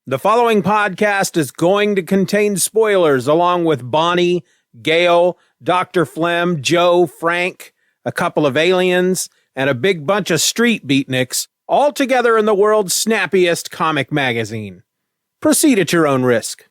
The following podcast is going to contain spoilers along with Bonnie, Gail, Dr. Flem, Joe, Frank, a couple of aliens, and a big bunch of Street Beatniks, all together in the world's snappiest comic magazine. Proceed at your own risk.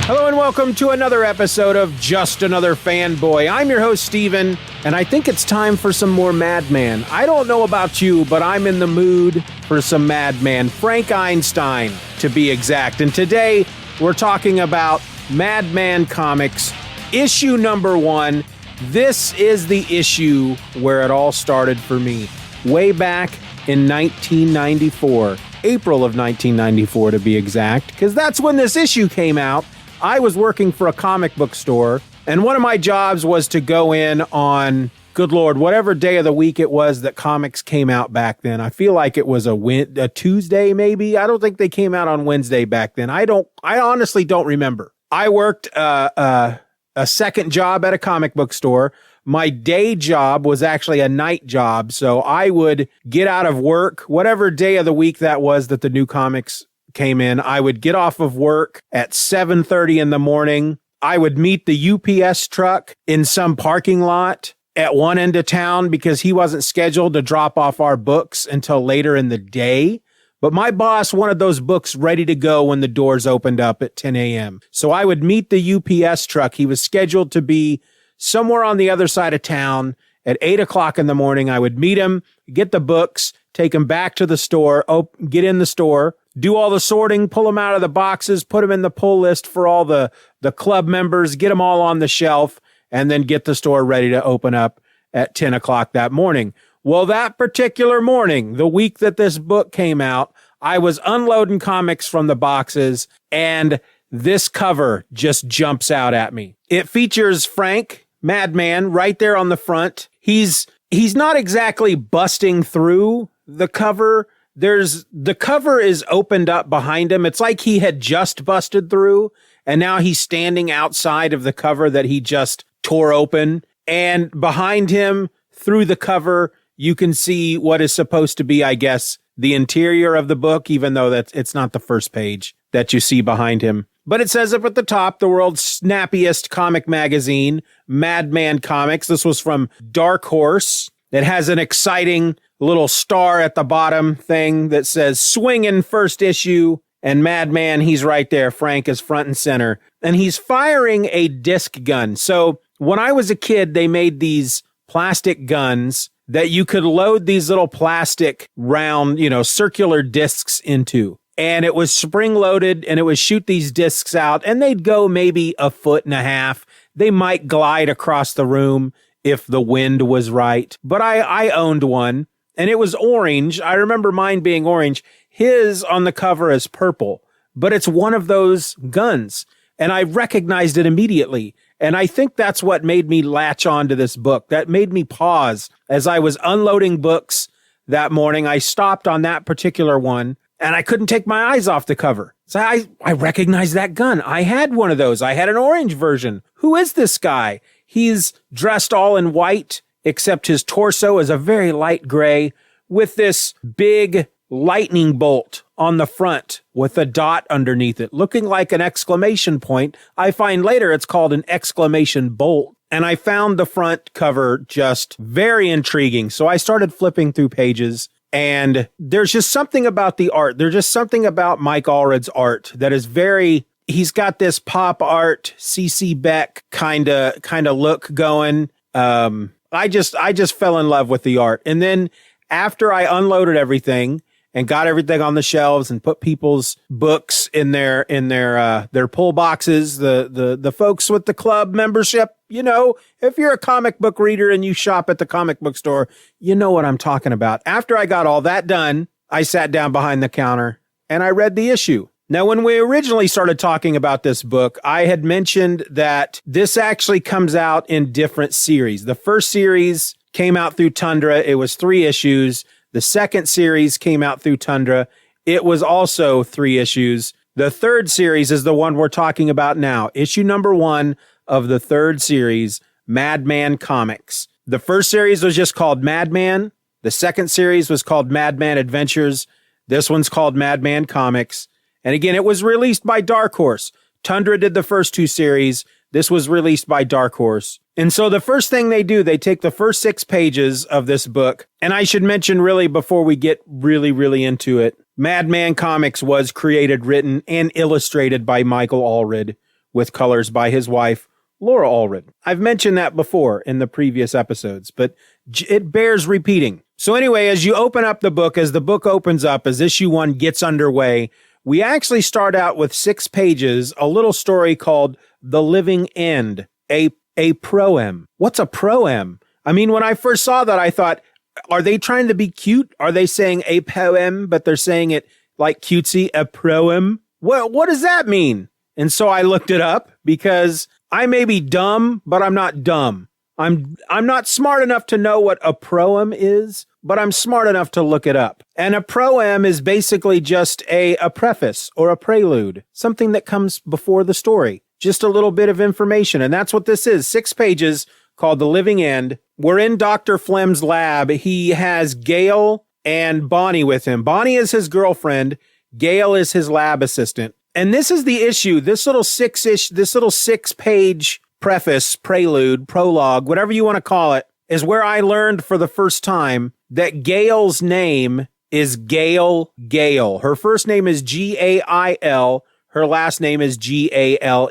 Hello and welcome to another episode of Just Another Fanboy. I'm your host, Steven, and I think it's time for some more Madman. I don't know about you, but I'm in the mood for some Madman. Frank Einstein, to be exact. And today, we're talking about Madman Comics, issue number 1. This is the issue where it all started for me. Way back in 1994. April of 1994, to be exact, because that's when this issue came out. I was working for a comic book store, and one of my jobs was to go in on, good Lord, whatever day of the week it was that comics came out back then. I feel like it was a Tuesday, maybe. I don't think they came out on Wednesday back then. I honestly don't remember. I worked a second job at a comic book store. My day job was actually a night job, so I would get out of work, whatever day of the week that was that the new comics came in. I would get off of work at 7:30 in the morning. I would meet the UPS truck in some parking lot at one end of town because he wasn't scheduled to drop off our books until later in the day. But my boss wanted those books ready to go when the doors opened up at 10 a.m. So I would meet the UPS truck. He was scheduled to be somewhere on the other side of town at 8 o'clock in the morning. I would meet him, get the books, take him back to the store, get in the store, do all the sorting, pull them out of the boxes, put them in the pull list for all the club members, get them all on the shelf, and then get the store ready to open up at 10 o'clock that morning. Well, that particular morning, the week that this book came out, I was unloading comics from the boxes, and this cover just jumps out at me. It features Frank, Madman, right there on the front. He's not exactly busting through the cover. The cover is opened up behind him. It's like he had just busted through, and now he's standing outside of the cover that he just tore open. And behind him, through the cover, you can see what is supposed to be, I guess, the interior of the book, even though it's not the first page that you see behind him. But it says up at the top, the world's snappiest comic magazine, Madman Comics. This was from Dark Horse. It has an exciting little star at the bottom thing that says swinging first issue, and Madman, he's right there. Frank is front and center, and he's firing a disc gun. So when I was a kid, they made these plastic guns that you could load these little plastic round, circular discs into. And it was spring loaded, and it would shoot these discs out, and they'd go maybe 1.5 feet. They might glide across the room if the wind was right. But I owned one, and it was orange. I remember mine being orange. His on the cover is purple, but it's one of those guns, and I recognized it immediately. And I think that's what made me latch on to this book. That made me pause as I was unloading books that morning. I stopped on that particular one, and I couldn't take my eyes off the cover. So I recognized that gun. I had one of those. I had an orange version. Who is this guy? He's dressed all in white, except his torso is a very light gray with this big lightning bolt on the front with a dot underneath it, looking like an exclamation point. I find later it's called an exclamation bolt. And I found the front cover just very intriguing. So I started flipping through pages, and there's just something about the art. There's just something about Mike Allred's art that is he's got this pop art, C.C. Beck kind of look going. I just fell in love with the art. And then after I unloaded everything and got everything on the shelves and put people's books in their pull boxes, the folks with the club membership, if you're a comic book reader and you shop at the comic book store, you know what I'm talking about. After I got all that done, I sat down behind the counter and I read the issue. Now, when we originally started talking about this book, I had mentioned that this actually comes out in different series. The first series came out through Tundra. It was 3 issues. The second series came out through Tundra. It was also 3 issues. The third series is the one we're talking about now. Issue number 1 of the third series, Madman Comics. The first series was just called Madman. The second series was called Madman Adventures. This one's called Madman Comics. And again, it was released by Dark Horse. Tundra did the first 2 series. This was released by Dark Horse. And so the first thing they do, they take the first 6 pages of this book. And I should mention really before we get really into it, Madman Comics was created, written, and illustrated by Michael Allred with colors by his wife, Laura Allred. I've mentioned that before in the previous episodes, but it bears repeating. So anyway, as you open up the book, as the book opens up, as issue 1 gets underway, we actually start out with 6 pages, a little story called The Living End, a proem. What's a proem? I mean, when I first saw that, I thought, are they trying to be cute? Are they saying a poem, but they're saying it like cutesy, a proem? What does that mean? And so I looked it up because I may be dumb, but I'm not dumb. I'm not smart enough to know what a proem is, but I'm smart enough to look it up. And a proem is basically just a preface or a prelude, something that comes before the story. Just a little bit of information. And that's what this is. 6 pages called The Living End. We're in Dr. Flem's lab. He has Gail and Bonnie with him. Bonnie is his girlfriend. Gail is his lab assistant. And this is the issue. This little 6-page preface, prelude, prologue, whatever you want to call it, is where I learned for the first time that Gail's name is Gail Gale. Her first name is Gail. Her last name is Gale.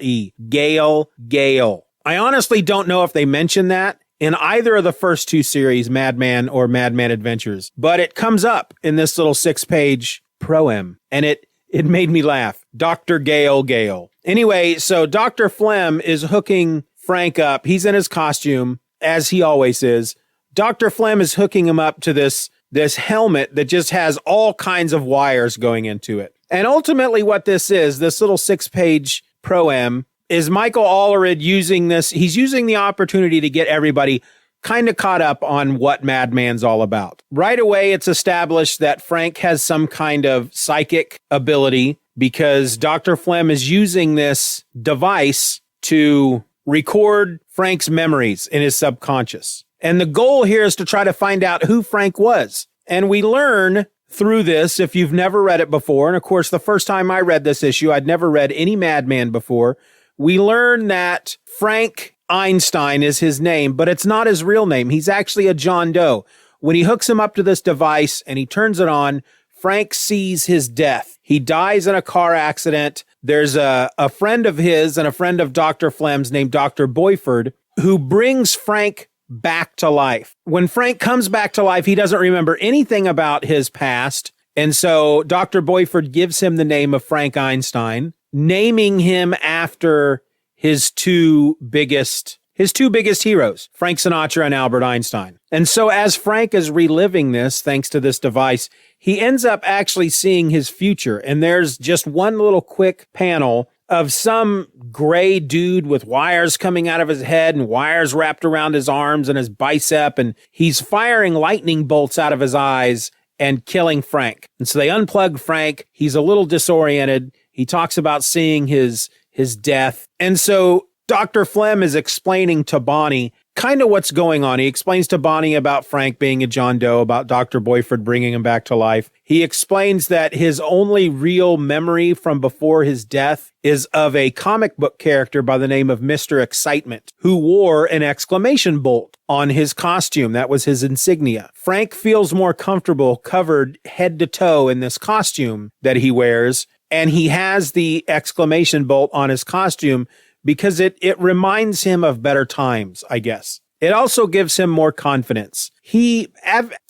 Gail Gale. I honestly don't know if they mentioned that in either of the first 2 series, Madman or Madman Adventures, but it comes up in this little 6-page proem, and it made me laugh. Dr. Gale. Anyway, so Dr. Flem is hooking Frank up. He's in his costume, as he always is. Dr. Flem is hooking him up to this helmet that just has all kinds of wires going into it. And ultimately what this is, this little 6-page proem, is Michael Allred using this. He's using the opportunity to get everybody kind of caught up on what Madman's all about. Right away, it's established that Frank has some kind of psychic ability because Dr. Flem is using this device to record Frank's memories in his subconscious. And the goal here is to try to find out who Frank was. And we learn through this, if you've never read it before, and of course, the first time I read this issue, I'd never read any Madman before, we learn that Frank Einstein is his name, but it's not his real name. He's actually a John Doe. When he hooks him up to this device and he turns it on, Frank sees his death. He dies in a car accident. There's a friend of his and a friend of Dr. Flem's named Dr. Boyford who brings Frank back to life. When Frank comes back to life, he doesn't remember anything about his past. And so Dr. Boyford gives him the name of Frank Einstein, naming him after his two biggest heroes, Frank Sinatra and Albert Einstein. And so as Frank is reliving this, thanks to this device, he ends up actually seeing his future. And there's just one little quick panel of some gray dude with wires coming out of his head and wires wrapped around his arms and his bicep. And he's firing lightning bolts out of his eyes and killing Frank. And so they unplug Frank. He's a little disoriented. He talks about seeing his death. And so Dr. Flem is explaining to Bonnie kind of what's going on. He explains to Bonnie about Frank being a John Doe, about Dr. Boyford bringing him back to life. He explains that his only real memory from before his death is of a comic book character by the name of Mr. Excitement, who wore an exclamation bolt on his costume. That was his insignia. Frank feels more comfortable covered head to toe in this costume that he wears, and he has the exclamation bolt on his costume because it reminds him of better times, I guess. It also gives him more confidence. He,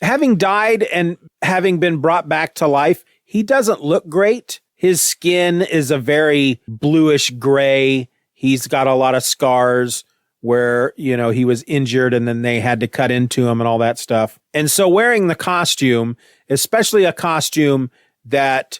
having died and having been brought back to life, he doesn't look great. His skin is a very bluish gray. He's got a lot of scars where, he was injured and then they had to cut into him and all that stuff. And so wearing the costume, especially a costume that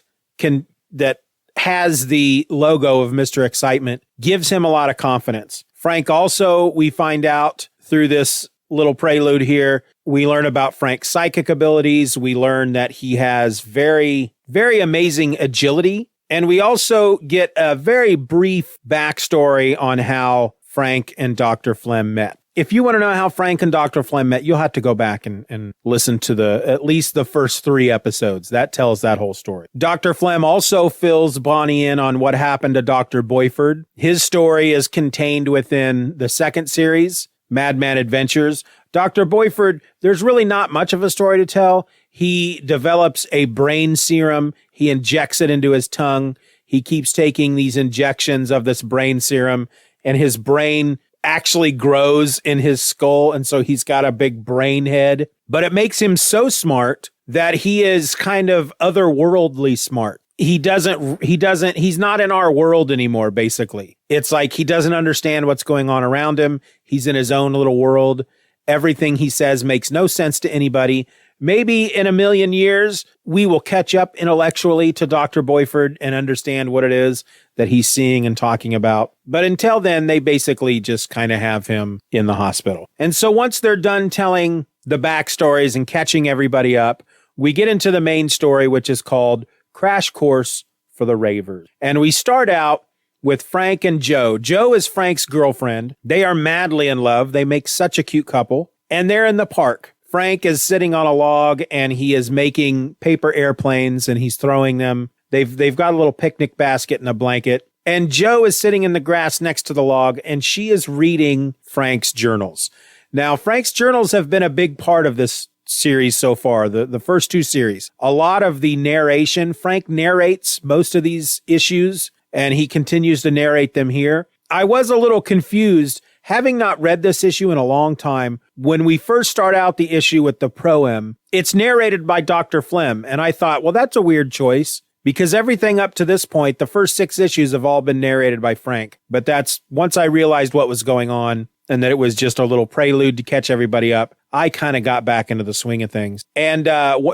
has the logo of Mr. Excitement, gives him a lot of confidence. Frank also, we find out through this little prelude here, we learn about Frank's psychic abilities. We learn that he has very, very amazing agility. And we also get a very brief backstory on how Frank and Dr. Flem met. if you want to know how Frank and Dr. Flem met, you'll have to go back and listen to at least the first 3 episodes. That tells that whole story. Dr. Flem also fills Bonnie in on what happened to Dr. Boyford. His story is contained within the second series, Madman Adventures. Dr. Boyford, there's really not much of a story to tell. He develops a brain serum. He injects it into his tongue. He keeps taking these injections of this brain serum, and his brain actually grows in his skull. And so he's got a big brain head, but it makes him so smart that he is kind of otherworldly smart. He's not in our world anymore, basically. It's like he doesn't understand what's going on around him. He's in his own little world. Everything he says makes no sense to anybody. Maybe in a million years, we will catch up intellectually to Dr. Boyford and understand what it is that he's seeing and talking about. But until then, they basically just kind of have him in the hospital. And so once they're done telling the backstories and catching everybody up, we get into the main story, which is called Crash Course for the Ravers. And we start out with Frank and Joe. Joe is Frank's girlfriend. They are madly in love. They make such a cute couple. And they're in the park. Frank is sitting on a log and he is making paper airplanes and he's throwing them. They've got a little picnic basket and a blanket. And Joe is sitting in the grass next to the log and she is reading Frank's journals. Now, Frank's journals have been a big part of this series so far, the first 2 series. A lot of the narration, Frank narrates most of these issues and he continues to narrate them here. I was a little confused, having not read this issue in a long time. When we first start out the issue with the proem, it's narrated by Dr. Flem. And I thought, well, that's a weird choice because everything up to this point, the first 6 issues have all been narrated by Frank. But that's once I realized what was going on and that it was just a little prelude to catch everybody up, I kind of got back into the swing of things. And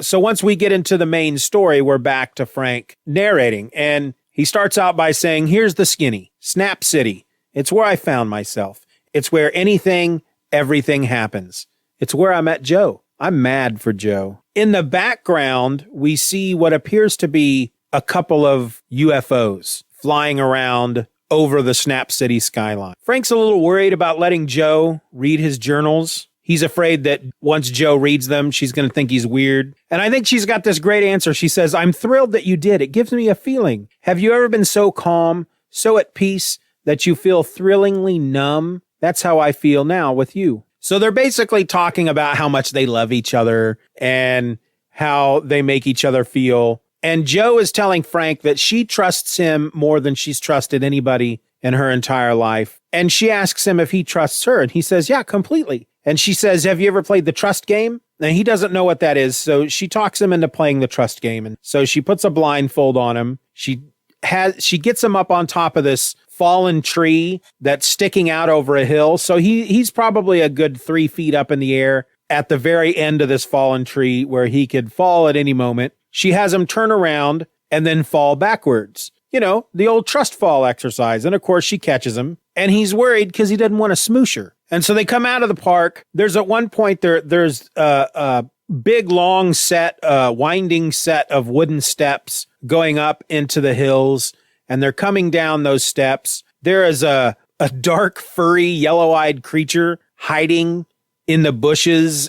so once we get into the main story, we're back to Frank narrating. And he starts out by saying, here's the skinny, Snap City. It's where I found myself. It's where everything happens. It's where I met Joe. I'm mad for Joe. In the background, we see what appears to be a couple of UFOs flying around over the Snap City skyline. Frank's a little worried about letting Joe read his journals. He's afraid that once Joe reads them, she's going to think he's weird. And I think she's got this great answer. She says, I'm thrilled that you did. It gives me a feeling. Have you ever been so calm, so at peace that you feel thrillingly numb? That's how I feel now with you. So they're basically talking about how much they love each other and how they make each other feel. And Joe is telling Frank that she trusts him more than she's trusted anybody in her entire life. And she asks him if he trusts her. And he says, yeah, completely. And she says, have you ever played the trust game? And he doesn't know what that is. So she talks him into playing the trust game. And so she puts a blindfold on him. She gets him up on top of this fallen tree that's sticking out over a hill. So he's probably a good 3 feet up in the air at the very end of this fallen tree where he could fall at any moment. She has him turn around and then fall backwards. You know, the old trust fall exercise. And of course she catches him and he's worried because he doesn't want to smoosh her. And so they come out of the park. There's at one point there's a big, long winding set of wooden steps going up into the hills. And they're coming down those steps. There is a dark, furry, yellow-eyed creature hiding in the bushes,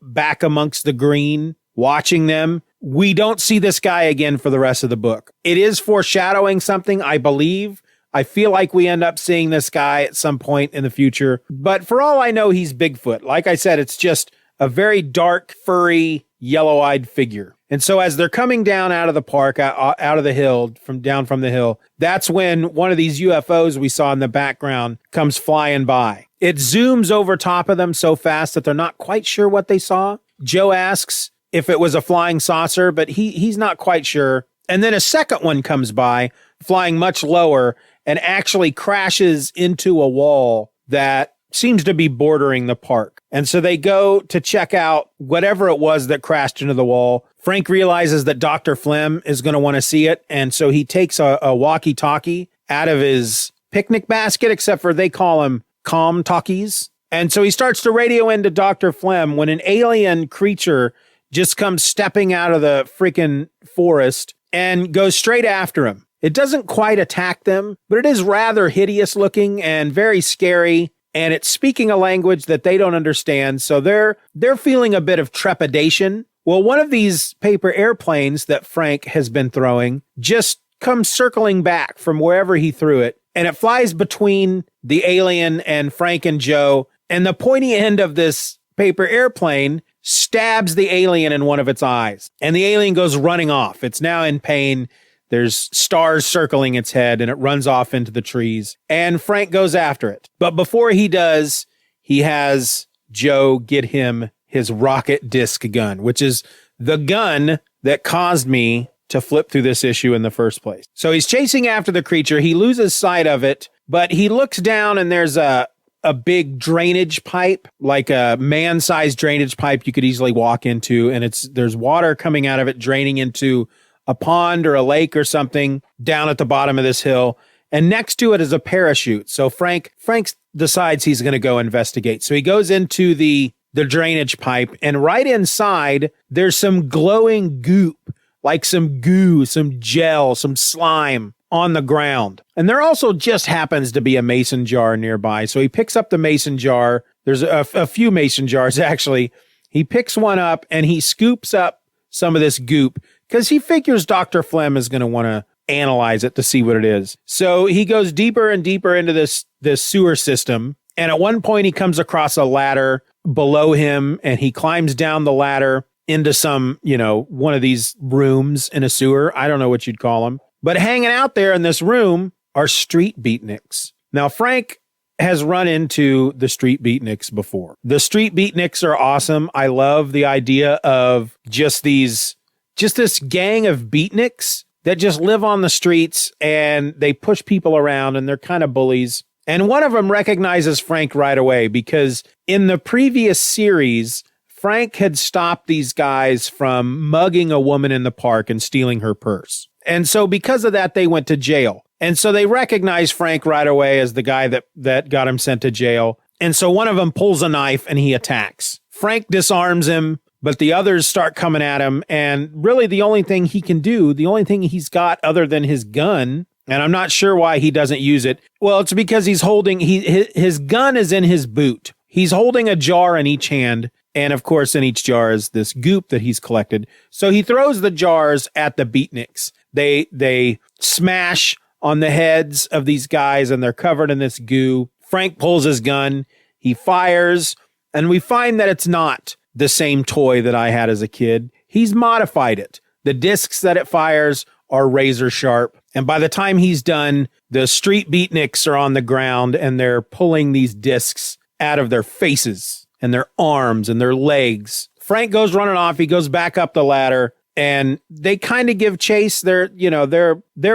back amongst the green, watching them. We don't see this guy again for the rest of the book. It is foreshadowing something, I believe. I feel like we end up seeing this guy at some point in the future. But for all I know, he's Bigfoot. Like I said, it's just a very dark, furry, yellow-eyed figure. And so as they're coming down out of the park, out of the hill, from the hill, that's when one of these UFOs we saw in the background comes flying by. It zooms over top of them so fast that they're not quite sure what they saw. Joe asks if it was a flying saucer, but he's not quite sure. And then a second one comes by, flying much lower, and actually crashes into a wall that seems to be bordering the park. And so they go to check out whatever it was that crashed into the wall. Frank realizes that Dr. Flem is going to want to see it. And so he takes a walkie-talkie out of his picnic basket, except for they call them calm talkies. And so he starts to radio into Dr. Flem when an alien creature just comes stepping out of the freaking forest and goes straight after him. It doesn't quite attack them, but it is rather hideous looking and very scary. and it's speaking a language that they don't understand. So they're feeling a bit of trepidation. Well, one of these paper airplanes that Frank has been throwing just comes circling back from wherever he threw it, and it flies between the alien and Frank and Joe, and the pointy end of this paper airplane stabs the alien in one of its eyes, and the alien goes running off. It's now in pain. There's stars circling its head, and it runs off into the trees, and Frank goes after it. But before he does, he has Joe get him his rocket disc gun, which is the gun that caused me to flip through this issue in the first place. So he's chasing after the creature. He loses sight of it, but he looks down, and there's a big drainage pipe, like a man-sized drainage pipe you could easily walk into, and there's water coming out of it, draining into a pond or a lake or something down at the bottom of this hill. And next to it is a parachute. So Frank decides he's going to go investigate. So he goes into the drainage pipe, and right inside, there's some glowing goop, like some goo, some gel, some slime on the ground. And there also just happens to be a mason jar nearby. So he picks up the mason jar. There's a few mason jars, actually. He picks one up, and he scoops up some of this goop because he figures Dr. Flem is going to want to analyze it to see what it is. So he goes deeper and deeper into this sewer system. And at one point, he comes across a ladder below him, and he climbs down the ladder into some, one of these rooms in a sewer. I don't know what you'd call them. But hanging out there in this room are Street Beatniks. Now, Frank has run into the Street Beatniks before. The Street Beatniks are awesome. I love the idea of just this gang of beatniks that just live on the streets, and they push people around, and they're kind of bullies. And one of them recognizes Frank right away because in the previous series, Frank had stopped these guys from mugging a woman in the park and stealing her purse. And so because of that, they went to jail. And so they recognize Frank right away as the guy that got him sent to jail. And so one of them pulls a knife and he attacks. Frank disarms him, but the others start coming at him. And really the only thing he can do, the only thing he's got other than his gun, and I'm not sure why he doesn't use it. Well, it's because he's holding, his gun is in his boot. He's holding a jar in each hand. And of course, in each jar is this goop that he's collected. So he throws the jars at the beatniks. They smash on the heads of these guys, and they're covered in this goo. Frank pulls his gun. He fires, and we find that it's not the same toy that I had as a kid. He's modified it. The discs that it fires are razor sharp. And by the time he's done, the Street Beatniks are on the ground, and they're pulling these discs out of their faces and their arms and their legs. Frank goes running off. He goes back up the ladder, and they kind of give chase. They're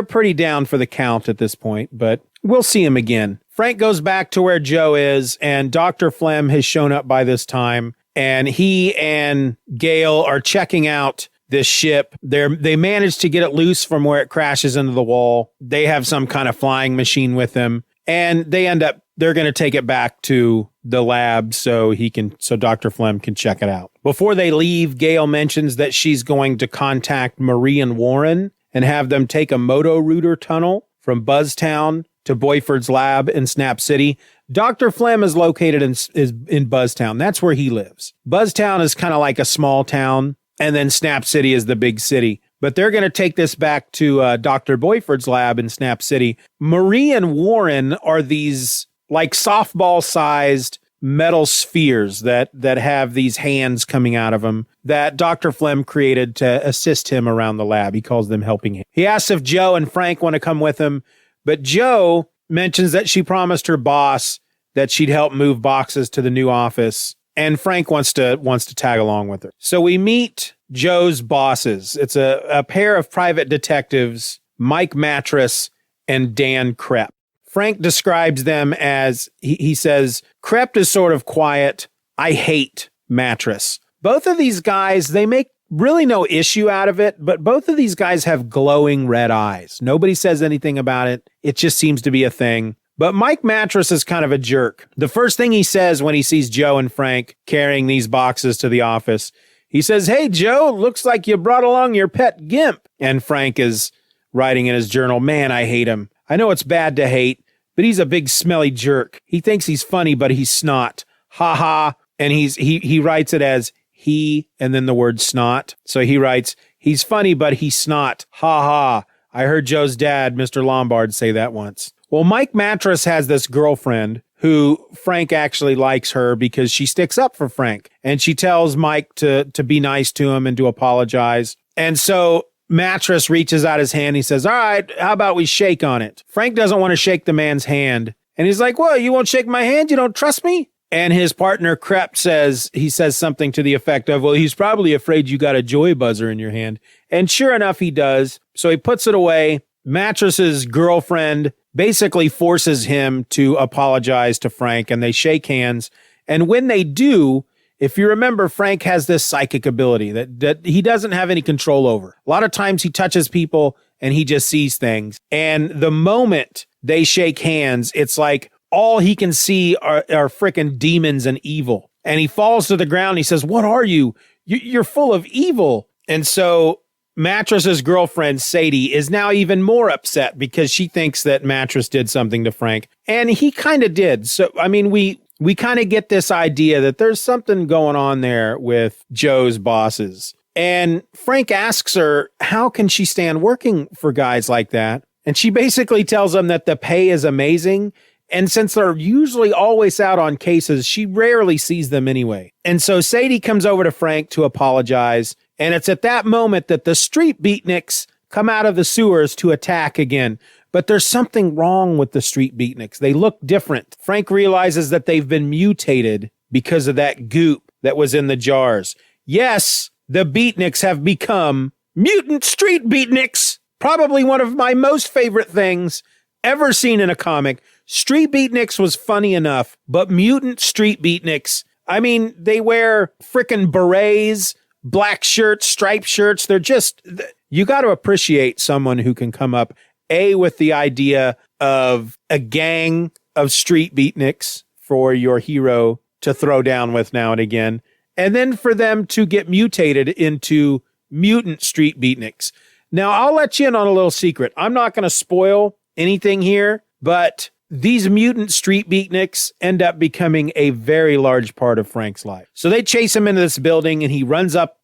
pretty down for the count at this point, but we'll see him again. Frank goes back to where Joe is, and Dr. Flem has shown up by this time, and he and Gale are checking out this ship. They managed to get it loose from where it crashes into the wall. They have some kind of flying machine with them, and they're going to take it back to the lab so Dr. Flem can check it out. Before they leave, Gale mentions that she's going to contact Marie and Warren and have them take a moto router tunnel from Buzztown to Boyford's lab in Snap City. Dr. Flem is located in Buzztown. That's where he lives. Buzztown is kind of like a small town, and then Snap City is the big city. But they're going to take this back to Dr. Boyford's lab in Snap City. Marie and Warren are these like softball-sized metal spheres that have these hands coming out of them that Dr. Flem created to assist him around the lab. He calls them helping hands. He asks if Joe and Frank want to come with him, but Joe mentions that she promised her boss that she'd help move boxes to the new office, and Frank wants to tag along with her. So we meet Joe's bosses. It's a pair of private detectives, Mike Mattress and Dan Krepp. Frank describes them as, he says, Krepp is sort of quiet. I hate Mattress. Both of these guys, they make really no issue out of it, but both of these guys have glowing red eyes. Nobody says anything about it. It just seems to be a thing. But Mike Mattress is kind of a jerk. The first thing he says when he sees Joe and Frank carrying these boxes to the office, he says, "Hey, Joe, looks like you brought along your pet gimp." And Frank is writing in his journal, "Man, I hate him. I know it's bad to hate, but he's a big smelly jerk. He thinks he's funny, but he's snot. Ha ha. And he writes it as he and then the word snot. So he writes, he's funny, but he's snot. Ha ha. I heard Joe's dad, Mr. Lombard, say that once. Well, Mike Mattress has this girlfriend who Frank actually likes her because she sticks up for Frank. And she tells Mike to be nice to him and to apologize. And so Mattress reaches out his hand. He says, all right, how about we shake on it? Frank doesn't want to shake the man's hand. And he's like, well, you won't shake my hand? You don't trust me? And his partner, Crep, says something to the effect of, well, he's probably afraid you got a joy buzzer in your hand. And sure enough, he does. So he puts it away. Mattress's girlfriend basically forces him to apologize to Frank, and they shake hands. And when they do, if you remember, Frank has this psychic ability that he doesn't have any control over. A lot of times he touches people and he just sees things. And the moment they shake hands, it's like all he can see are freaking demons and evil. And he falls to the ground. He says, what are you? You're full of evil. And so Mattress's girlfriend, Sadie, is now even more upset because she thinks that Mattress did something to Frank. And he kind of did. So, I mean, we kind of get this idea that there's something going on there with Joe's bosses. And Frank asks her, how can she stand working for guys like that? And she basically tells him that the pay is amazing. And since they're usually always out on cases, she rarely sees them anyway. And so Sadie comes over to Frank to apologize. And it's at that moment that the Street Beatniks come out of the sewers to attack again. But there's something wrong with the Street Beatniks. They look different. Frank realizes that they've been mutated because of that goop that was in the jars. Yes, the Beatniks have become mutant Street Beatniks. Probably one of my most favorite things ever seen in a comic. Street Beatniks was funny enough, but mutant Street Beatniks, I mean, they wear frickin' berets, black shirts, striped shirts. They're just, you got to appreciate someone who can come up, with the idea of a gang of Street Beatniks for your hero to throw down with now and again, and then for them to get mutated into mutant Street Beatniks. Now, I'll let you in on a little secret. I'm not going to spoil anything here, but these mutant Street Beatniks end up becoming a very large part of Frank's life. So they chase him into this building, and he runs up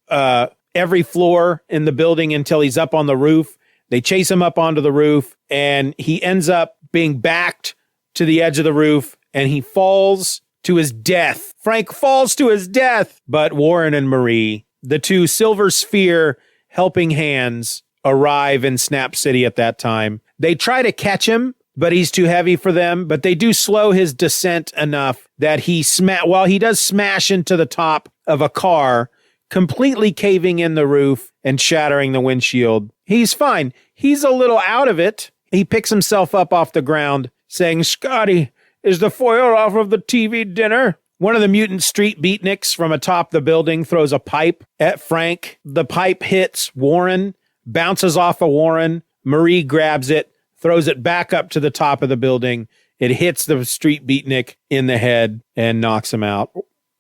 every floor in the building until he's up on the roof. They chase him up onto the roof, and he ends up being backed to the edge of the roof, and he falls to his death. Frank falls to his death. But Warren and Marie, the two Silver Sphere helping hands, arrive in Snap City at that time. They try to catch him, but he's too heavy for them. But they do slow his descent enough that while he does smash into the top of a car, completely caving in the roof and shattering the windshield. He's fine. He's a little out of it. He picks himself up off the ground, saying, Scotty, is the foil off of the TV dinner? One of the mutant Street Beatniks from atop the building throws a pipe at Frank. The pipe hits Warren, bounces off of Warren. Marie grabs it, throws it back up to the top of the building. It hits the Street Beatnik in the head and knocks him out.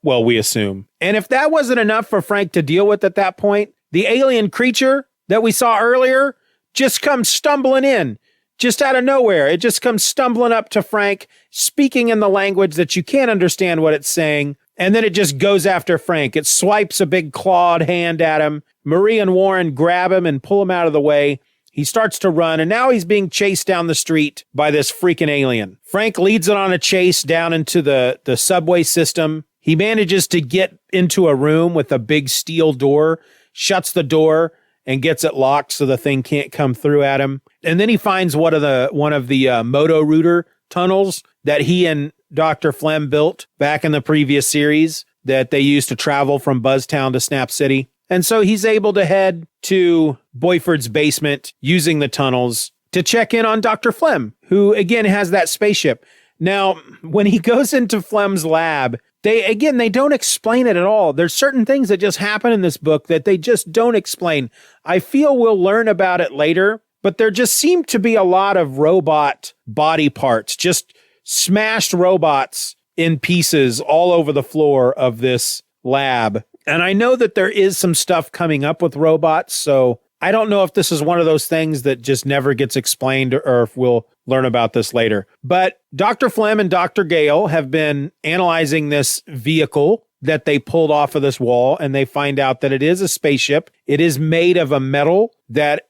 Well, we assume. And if that wasn't enough for Frank to deal with at that point, the alien creature that we saw earlier just comes stumbling in, just out of nowhere. It just comes stumbling up to Frank, speaking in the language that you can't understand what it's saying. And then it just goes after Frank. It swipes a big clawed hand at him. Marie and Warren grab him and pull him out of the way. He starts to run, and now he's being chased down the street by this freaking alien. Frank leads it on a chase down into the subway system. He manages to get into a room with a big steel door, shuts the door, and gets it locked so the thing can't come through at him. And then he finds one of the Moto Router tunnels that he and Dr. Flem built back in the previous series that they used to travel from Buzztown to Snap City. And so he's able to head to Boyford's basement using the tunnels to check in on Dr. Flem, who again has that spaceship. Now, when he goes into Flem's lab, they don't explain it at all. There's certain things that just happen in this book that they just don't explain. I feel we'll learn about it later, but there just seem to be a lot of robot body parts, just smashed robots in pieces all over the floor of this lab. And I know that there is some stuff coming up with robots, so I don't know if this is one of those things that just never gets explained or if we'll learn about this later. But Dr. Flem and Dr. Gale have been analyzing this vehicle that they pulled off of this wall, and they find out that it is a spaceship. It is made of a metal that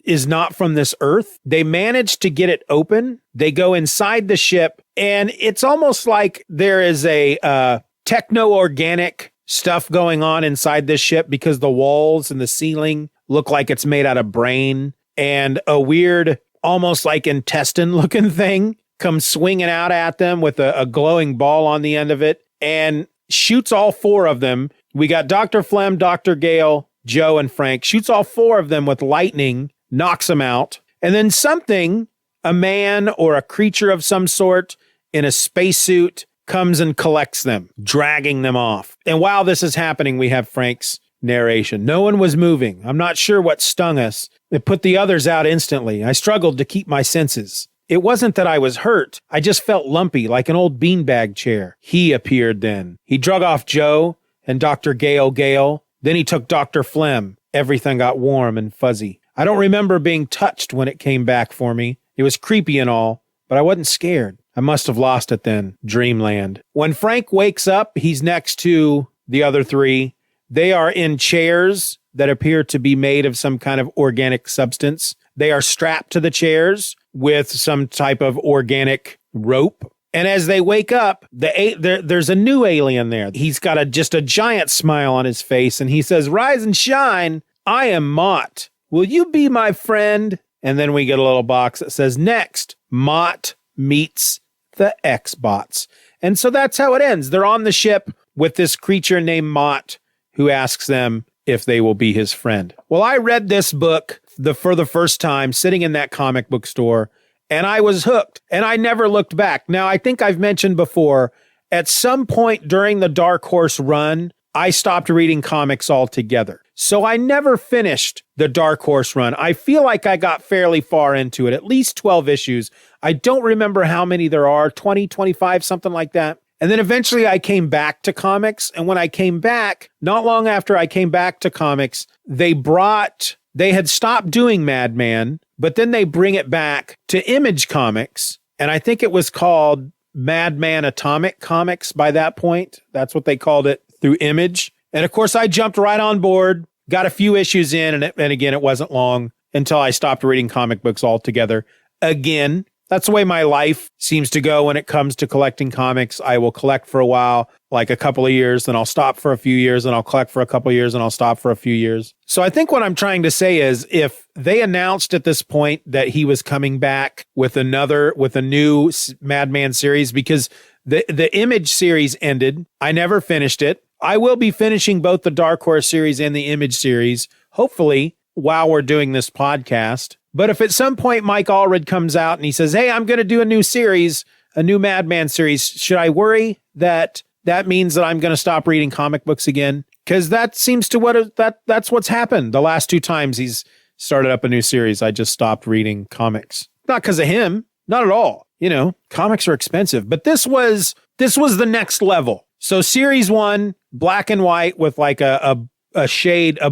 is not from this earth. They managed to get it open. They go inside the ship, and it's almost like there is a techno-organic stuff going on inside this ship because the walls and the ceiling look like it's made out of brain, and a weird, almost like intestine looking thing comes swinging out at them with a glowing ball on the end of it and shoots all four of them. We got Dr. Flem, Dr. Gale, Joe, and Frank, shoots all four of them with lightning, knocks them out. And then something, a man or a creature of some sort in a spacesuit, comes and collects them, dragging them off. And while this is happening, we have Frank's narration. No one was moving. I'm not sure what stung us. It put the others out instantly. I struggled to keep my senses. It wasn't that I was hurt. I just felt lumpy, like an old beanbag chair. He appeared then. He drug off Joe and Dr. Gale. Then he took Dr. Flem. Everything got warm and fuzzy. I don't remember being touched when it came back for me. It was creepy and all, but I wasn't scared. I must have lost it then. Dreamland. When Frank wakes up, he's next to the other three. They are in chairs that appear to be made of some kind of organic substance. They are strapped to the chairs with some type of organic rope. And as they wake up, there's a new alien there. He's got just a giant smile on his face, and he says, "Rise and shine. I am Mott. Will you be my friend?" And then we get a little box that says, "Next, Mott meets the X-Bots." And so that's how it ends. They're on the ship with this creature named Mott, who asks them if they will be his friend. Well, I read this book for the first time sitting in that comic book store, and I was hooked, and I never looked back. Now, I think I've mentioned before, at some point during the Dark Horse run, I stopped reading comics altogether. So I never finished the Dark Horse run. I feel like I got fairly far into it, at least 12 issues. I don't remember how many there are, 20, 25, something like that. And then eventually I came back to comics. And when I came back, not long after I came back to comics, they had stopped doing Madman, but then they bring it back to Image Comics. And I think it was called Madman Atomic Comics by that point. That's what they called it through Image. And of course, I jumped right on board, got a few issues in, and again, it wasn't long until I stopped reading comic books altogether. Again, that's the way my life seems to go when it comes to collecting comics. I will collect for a while, like a couple of years, then I'll stop for a few years, and I'll collect for a couple of years, and I'll stop for a few years. So I think what I'm trying to say is if they announced at this point that he was coming back with a new Madman series, because the Image series ended, I never finished it. I will be finishing both the Dark Horse series and the Image series, hopefully, while we're doing this podcast. But if at some point Mike Allred comes out and he says, "Hey, I'm going to do a new series, a new Madman series," should I worry that means that I'm going to stop reading comic books again? Because that seems to that's what's happened the last two times he's started up a new series. I just stopped reading comics. Not because of him, not at all. You know, comics are expensive, but this was the next level. So series 1, black and white with like a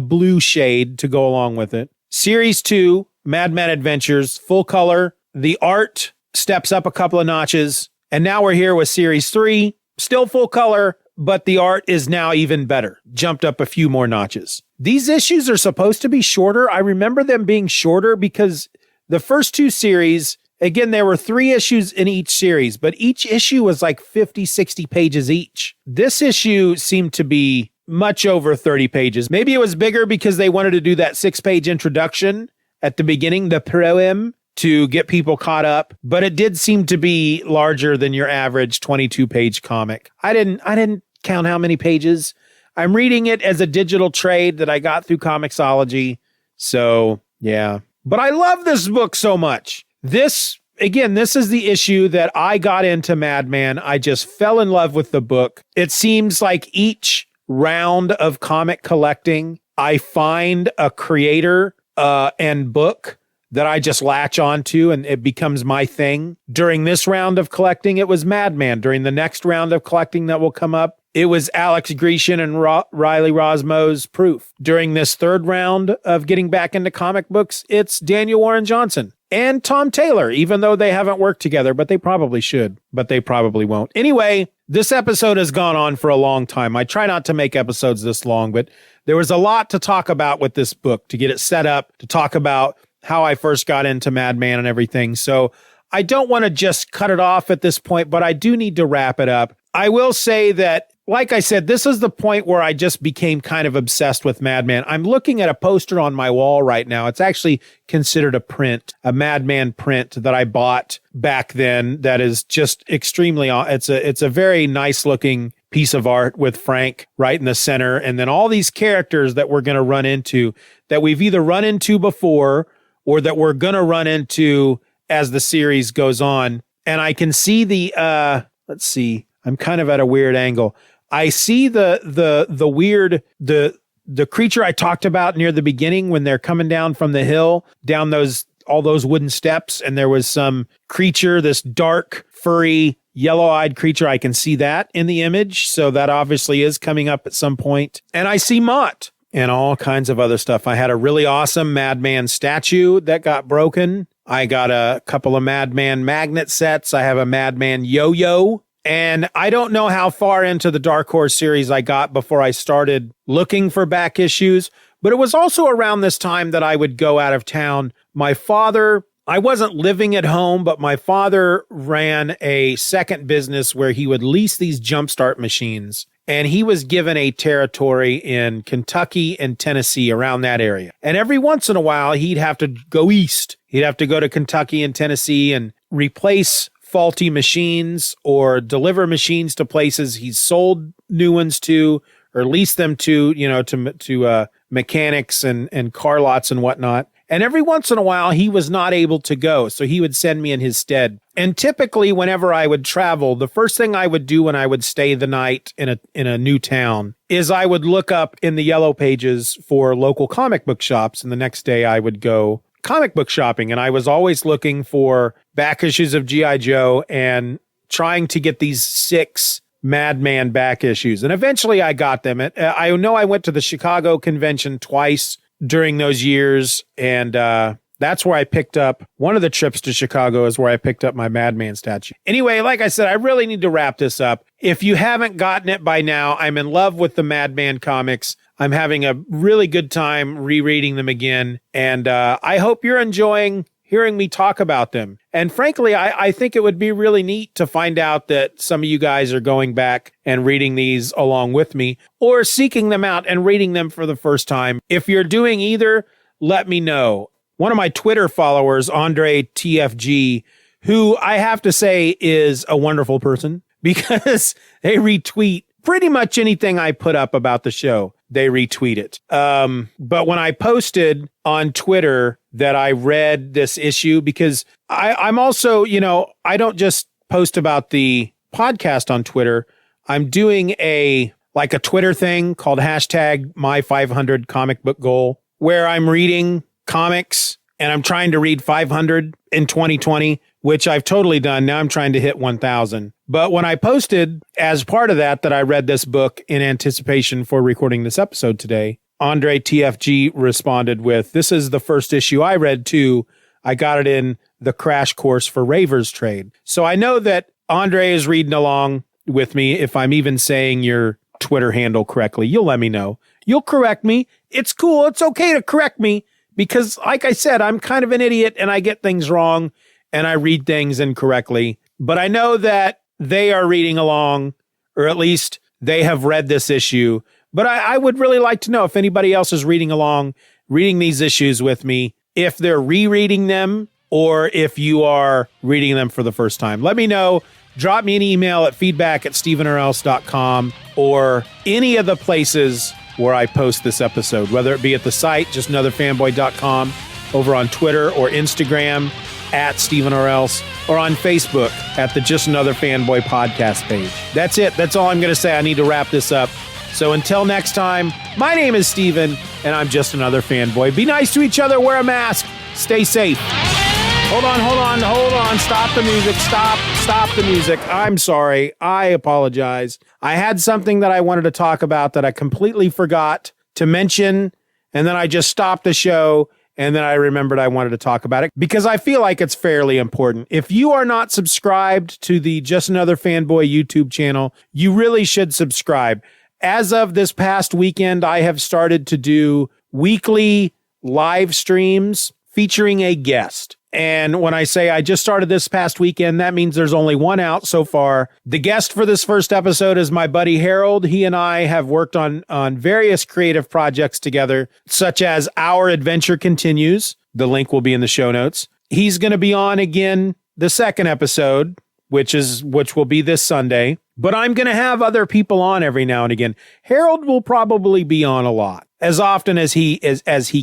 blue shade to go along with it. Series 2, Madman Adventures, full color. The art steps up a couple of notches. And now we're here with series 3, still full color, but the art is now even better. Jumped up a few more notches. These issues are supposed to be shorter. I remember them being shorter because the first two series, again, there were 3 issues in each series, but each issue was like 50, 60 pages each. This issue seemed to be much over 30 pages. Maybe it was bigger because they wanted to do that 6-page introduction at the beginning, the proem, to get people caught up, but it did seem to be larger than your average 22-page comic. I didn't count how many pages. I'm reading it as a digital trade that I got through Comixology. So, yeah. But I love this book so much. This is the issue that I got into Madman. I just fell in love with the book. It seems like each round of comic collecting, I find a creator and book that I just latch onto and it becomes my thing. During this round of collecting, it was Madman. During the next round of collecting that will come up, it was Alex Grecian and Riley Rosmo's Proof. During this third round of getting back into comic books, it's Daniel Warren Johnson and Tom Taylor, even though they haven't worked together, but they probably should, but they probably won't. Anyway, this episode has gone on for a long time. I try not to make episodes this long, but there was a lot to talk about with this book, to get it set up, to talk about how I first got into Madman and everything. So I don't want to just cut it off at this point, but I do need to wrap it up. I will say that, like I said, this is the point where I just became kind of obsessed with Madman. I'm looking at a poster on my wall right now. It's actually considered a print, a Madman print that I bought back then that is just extremely, it's a very nice looking piece of art with Frank right in the center. And then all these characters that we're going to run into that we've either run into before or that we're going to run into as the series goes on. And I can see let's see, I'm kind of at a weird angle. I see the weird, the creature I talked about near the beginning when they're coming down from the hill, down all those wooden steps. And there was some creature, this dark, furry, yellow-eyed creature. I can see that in the image. So that obviously is coming up at some point. And I see Mott and all kinds of other stuff. I had a really awesome Madman statue that got broken. I got a couple of Madman magnet sets. I have a Madman yo-yo. And I don't know how far into the Dark Horse series I got before I started looking for back issues, but it was also around this time that I would go out of town. My father, I wasn't living at home, but my father ran a second business where he would lease these jumpstart machines. And he was given a territory in Kentucky and Tennessee, around that area. And every once in a while, he'd have to go east. He'd have to go to Kentucky and Tennessee and replace faulty machines or deliver machines to places he's sold new ones to or leased them to, to mechanics and car lots and whatnot. And every once in a while, he was not able to go, so he would send me in his stead. And typically, whenever I would travel, the first thing I would do when I would stay the night in a new town is I would look up in the yellow pages for local comic book shops, and the next day I would go comic book shopping. And I was always looking for back issues of G.I. Joe and trying to get these 6 Madman back issues. And eventually I got them. I know I went to the Chicago convention twice during those years. And that's where I picked up one of the trips to Chicago is where I picked up my Madman statue. Anyway, like I said, I really need to wrap this up. If you haven't gotten it by now, I'm in love with the Madman comics. I'm having a really good time rereading them again. And I hope you're enjoying hearing me talk about them. And frankly, I think it would be really neat to find out that some of you guys are going back and reading these along with me or seeking them out and reading them for the first time. If you're doing either, let me know. One of my Twitter followers, Andre TFG, who I have to say is a wonderful person because they retweet pretty much anything I put up about the show. They retweet it. But when I posted on Twitter that I read this issue, because I'm also, I don't just post about the podcast on Twitter. I'm doing a Twitter thing called #my500 comic book goal, where I'm reading comics and I'm trying to read 500 in 2020, which I've totally done. Now I'm trying to hit 1,000. But when I posted as part of that I read this book in anticipation for recording this episode today, Andre TFG responded with, "This is the first issue I read too. I got it in the Crash Course for Ravers trade." So I know that Andre is reading along with me. If I'm even saying your Twitter handle correctly, you'll let me know. You'll correct me. It's cool. It's okay to correct me because, like I said, I'm kind of an idiot and I get things wrong and I read things incorrectly. But I know that they are reading along, or at least they have read this issue. But I would really like to know if anybody else is reading along, reading these issues with me, if they're rereading them or if you are reading them for the first time. Let me know. Drop me an email at feedback@stevenorelse.com or any of the places where I post this episode, whether it be at the site, justanotherfanboy.com, over on Twitter or Instagram @StevenOrElse, or on Facebook at the Just Another Fanboy podcast page. That's it. That's all I'm going to say. I need to wrap this up. So until next time, my name is Steven, and I'm just another fanboy. Be nice to each other, wear a mask, stay safe. Hold on. Stop the music. Stop the music. I'm sorry. I apologize. I had something that I wanted to talk about that I completely forgot to mention, and then I just stopped the show, and then I remembered I wanted to talk about it because I feel like it's fairly important. If you are not subscribed to the Just Another Fanboy YouTube channel, you really should subscribe. As of this past weekend, I have started to do weekly live streams featuring a guest. And when I say I just started this past weekend, that means there's only one out so far. The guest for this first episode is my buddy Harold. He and I have worked on various creative projects together, such as Our Adventure Continues. The link will be in the show notes. He's going to be on again the second episode, which will be this Sunday. But I'm going to have other people on every now and again. Harold will probably be on a lot, as often as he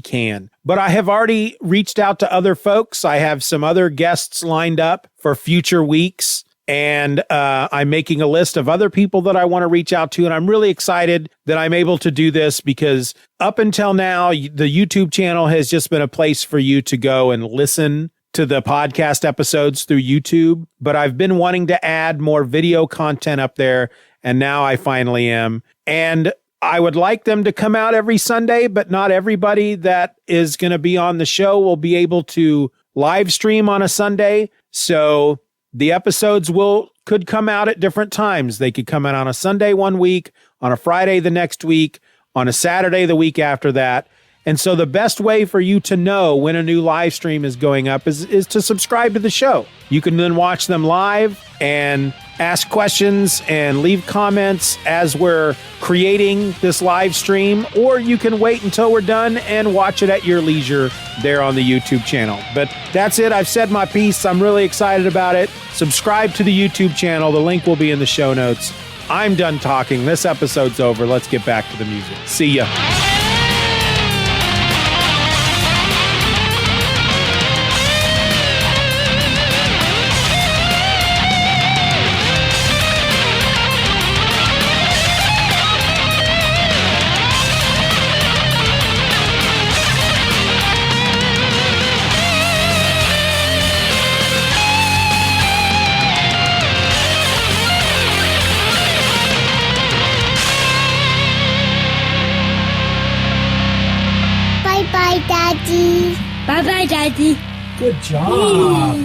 can. But I have already reached out to other folks. I have some other guests lined up for future weeks. And I'm making a list of other people that I want to reach out to. And I'm really excited that I'm able to do this because up until now, the YouTube channel has just been a place for you to go and listen to the podcast episodes through YouTube, but I've been wanting to add more video content up there, and now I finally am. And I would like them to come out every Sunday, but not everybody that is going to be on the show will be able to live stream on a Sunday. So the episodes could come out at different times. They could come out on a Sunday one week, on a Friday the next week, on a Saturday the week after that. And so the best way for you to know when a new live stream is going up is to subscribe to the show. You can then watch them live and ask questions and leave comments as we're creating this live stream, or you can wait until we're done and watch it at your leisure there on the YouTube channel. But that's it. I've said my piece. I'm really excited about it. Subscribe to the YouTube channel. The link will be in the show notes. I'm done talking. This episode's over. Let's get back to the music. See ya. Bye-bye, Daddy. Bye-bye, Daddy. Good job.